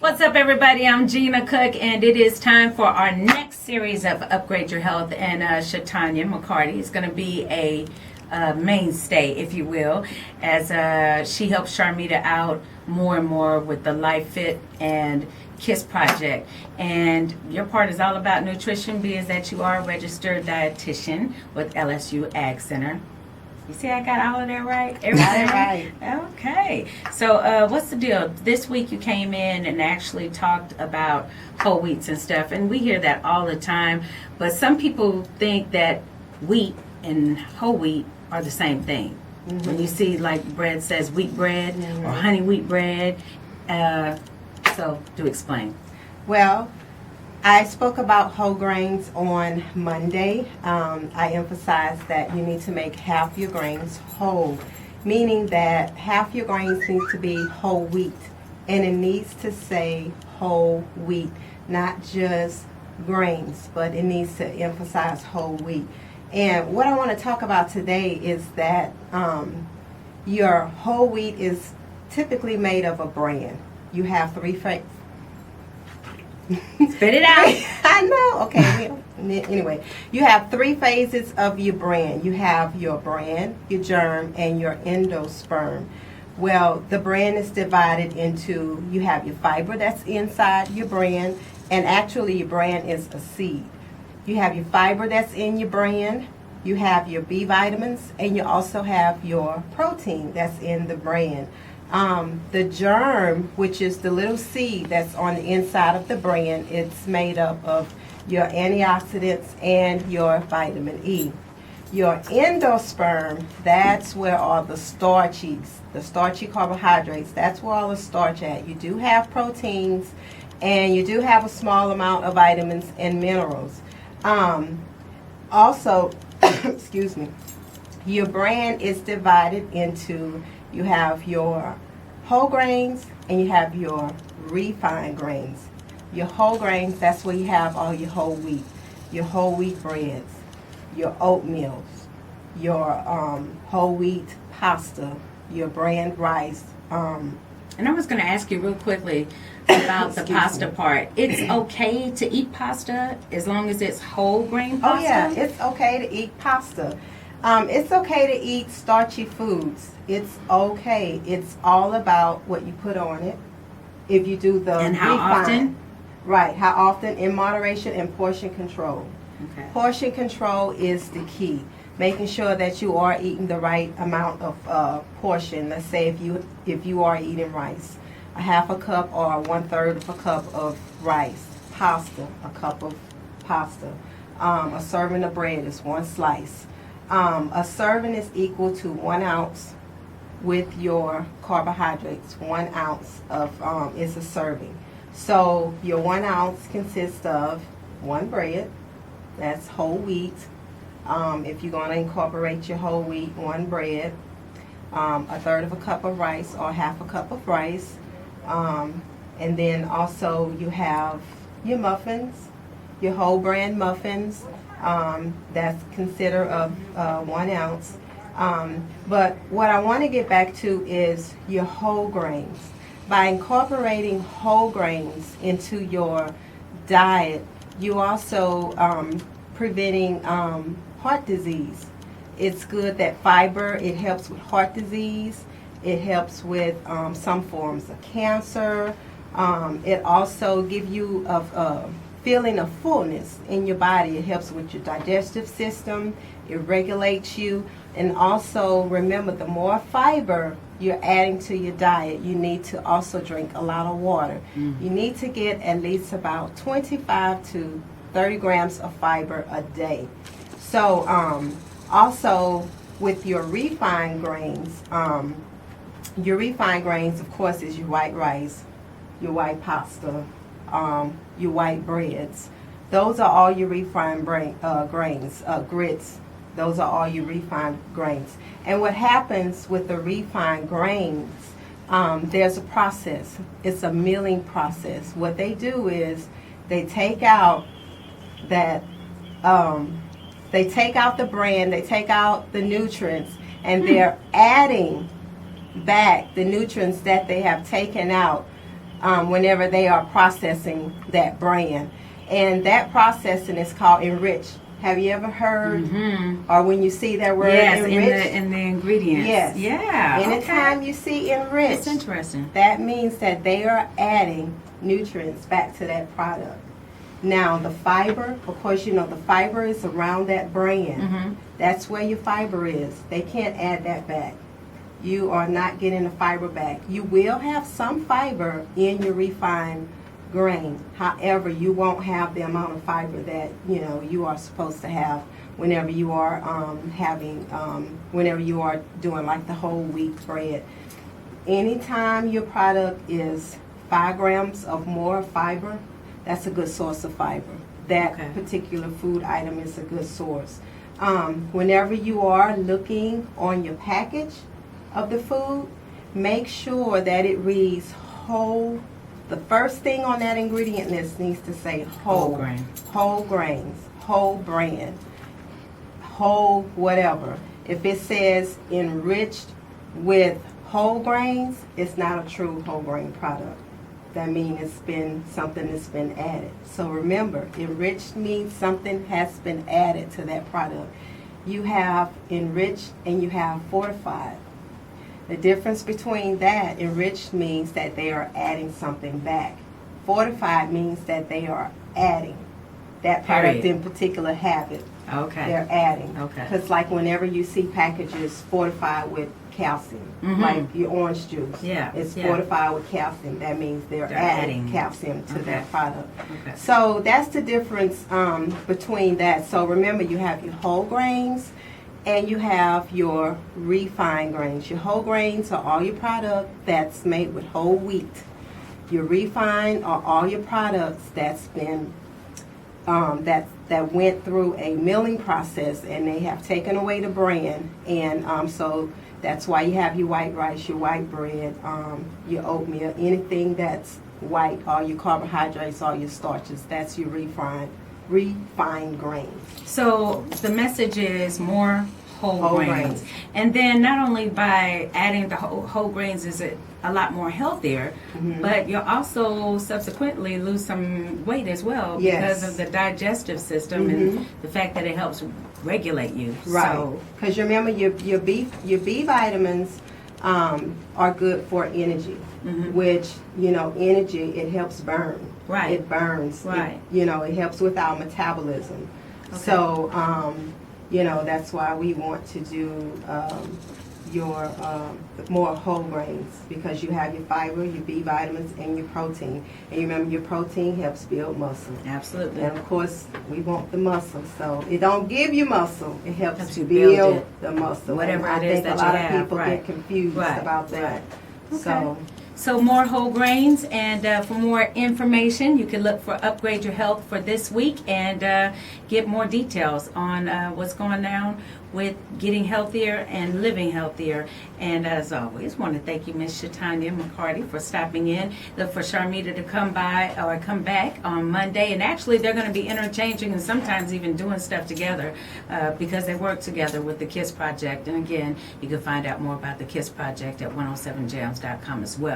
What's up, everybody? I'm GIna Cook, and it is time for our next series of Upgrade Your Health. And Shatonia McCarty is going to be a mainstay, if you will, as she helps Sharmita out more and more with the Life Fit and KISS project. And your part is all about nutrition, being that you are a registered dietitian with LSU Ag Center. You see, I got all of that right? Everything right. Okay. So what's the deal? This week you came in and actually talked about whole wheats and stuff, and we hear that all the time. But some people think that wheat and whole wheat are the same thing. Mm-hmm. When you see, like, bread says wheat bread or honey wheat bread. So do explain. Well, I spoke about whole grains on Monday. I emphasized that you need to make half your grains whole, meaning that half your grains needs to be whole wheat, and it needs to say whole wheat, not just grains, but it needs to emphasize whole wheat. And what I want to talk about today is that your whole wheat is typically made of a bran. You have Spit it out. I know. Okay. Anyway, you have three phases of your bran. You have your bran, your germ, and your endosperm. Well, the bran is divided into, you have your fiber that's inside your bran, and actually your bran is a seed. You have your fiber that's in your bran, you have your B vitamins, and you also have your protein that's in the bran. The germ, which is the little seed that's on the inside of the bran, it's made up of your antioxidants and your vitamin E. Your endosperm, that's where all the starchy carbohydrates, that's where all the starch at. You do have proteins, and you do have a small amount of vitamins and minerals. Also, excuse me, your bran is divided into, you have your whole grains and you have your refined grains. Your whole grains, that's where you have all your whole wheat breads, your oatmeals, your whole wheat pasta, your bran rice. And I was going to ask you real quickly about the pasta part. It's okay to eat pasta as long as it's whole grain pasta? Oh yeah, it's okay to eat pasta. It's okay to eat starchy foods. It's okay. It's all about what you put on it. If you do the and how refine, often? Right, how often, in moderation, and portion control. Okay. Portion control is the key. Making sure that you are eating the right amount of portion. Let's say if you are eating rice, a half a cup or 1/3 of a cup of rice. Pasta, a cup of pasta. A serving of bread is 1 slice. A serving is equal to 1 ounce with your carbohydrates. 1 ounce of is a serving. So your 1 ounce consists of 1 bread, that's whole wheat. If you're going to incorporate your whole wheat, 1 bread, 1/3 of a cup of rice or half a cup of rice, and then also you have your muffins, your whole bran muffins. That's considered of 1 ounce. But what I want to get back to is your whole grains. By incorporating whole grains into your diet, you also preventing heart disease. It's good that fiber, it helps with heart disease. It helps with some forms of cancer. It also gives you a feeling of fullness in your body. It helps with your digestive system. It regulates you. And also, remember, the more fiber you're adding to your diet, you need to also drink a lot of water. Mm-hmm. You need to get at least about 25 to 30 grams of fiber a day. So, also, with your refined grains, of course, is your white rice, your white pasta, your white breads. Those are all your refined grains, grits. Those are all your refined grains. And what happens with the refined grains, there's a process. It's a milling process. What they do is they take out that, they take out the bran, they take out the nutrients, and they're adding back the nutrients that they have taken out whenever they are processing that brand. And that processing is called enriched. Have you ever heard, or when you see that word enriched? in the ingredients. Yes. Yeah. Anytime you see enriched, It's interesting. that means that they are adding nutrients back to that product. Now, the fiber, of course, you know, the fiber is around that brand. That's where your fiber is. They can't add that back. You are not getting the fiber back. You will have some fiber in your refined grain. However, you won't have the amount of fiber that, you know, you are supposed to have whenever you are whenever you are doing like the whole wheat bread. Anytime your product is 5 grams of more fiber, that's a good source of fiber. That particular food item is a good source. Whenever you are looking on your package of the food, make sure that it reads whole. The first thing on that ingredient list needs to say whole. Whole grains, whole brand, whole whatever. If it says enriched with whole grains, it's not a true whole grain product. That means it's been something that's been added. So remember, enriched means something has been added to that product. You have enriched and you have fortified. The difference between that, enriched means that they are adding something back. Fortified means that they are adding. That product in particular have it. They're adding. Because like whenever you see packages fortified with calcium, like your orange juice, it's fortified with calcium. That means they're adding calcium to that product. So that's the difference between that. So remember, you have your whole grains and you have your refined grains. Your whole grains are all your product that's made with whole wheat. Your refined are all your products that's been that went through a milling process and they have taken away the bran, and so that's why you have your white rice, your white bread, your oatmeal, anything that's white, all your carbohydrates, all your starches. That's your refined grains. So the message is more whole grains. And then not only by adding the whole grains is it a lot more healthier, but you'll also subsequently lose some weight as well because of the digestive system and the fact that it helps regulate you. Right. Because remember, your B vitamins are good for energy, which, you know, energy, it helps burn. Right. It burns. Right. It, you know, it helps with our metabolism. So, you know, that's why we want to do your more whole grains, because you have your fiber, your B vitamins, and your protein. And you remember, your protein helps build muscle. Absolutely. And of course, we want the muscle. So it don't give you muscle; it helps you build the muscle. Whatever and it is that you have. I think a lot of people get confused about that. So more whole grains, and for more information, you can look for Upgrade Your Health for this week and get more details on what's going on with getting healthier and living healthier. And as always, want to thank you, Miss Shatonia McCarty, for stopping in. Look for Sharmita to come by or come back on Monday. And actually, they're going to be interchanging and sometimes even doing stuff together because they work together with the KISS Project. And again, you can find out more about the KISS Project at 107jams.com as well.